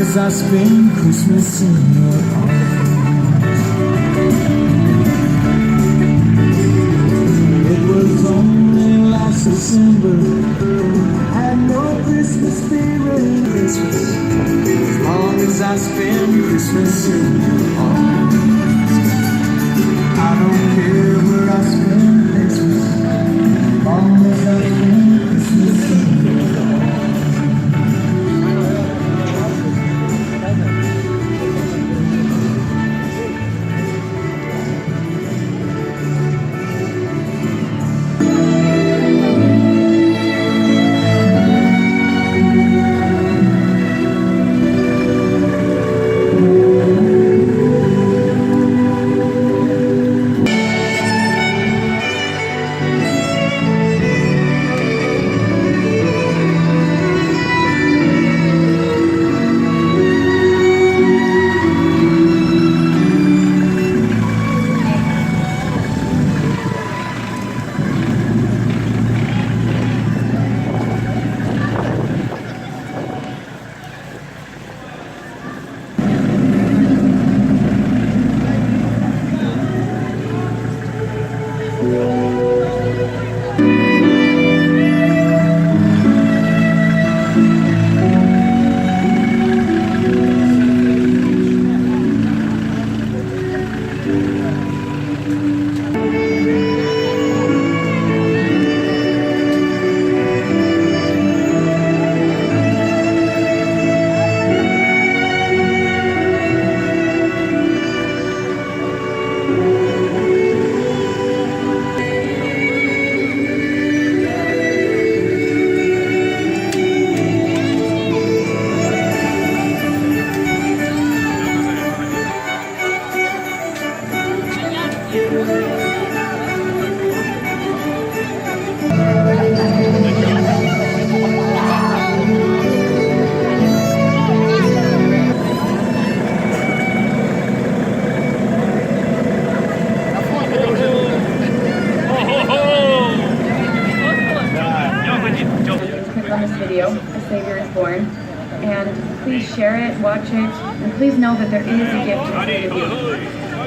as I spend Christmas in your arms. It was only last December, I had no Christmas spirit. Christmas, as long as I spend Christmas in your arms. I don't care where I spend Christmas, as long as I spend Christmas in your arms. On this video, a Savior is born, and please share it, watch it, and please know that there is a gift inside of you.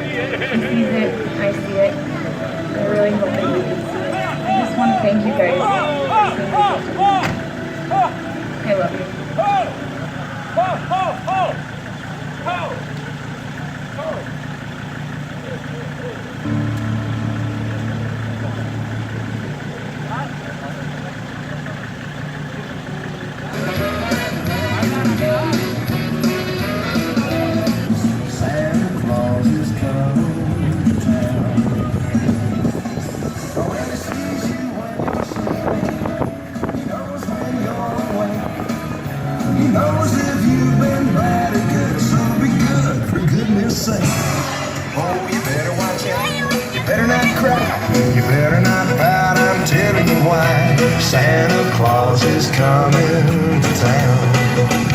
He sees it, I see it. I really hope that you can see it. I just want to thank you guys for seeing the gift in me. I love you. He knows if you've been bad or good, so be good, for goodness sake. Oh, you better watch out, you better not cry, you better not pout, I'm telling you why. Santa Claus is coming to town.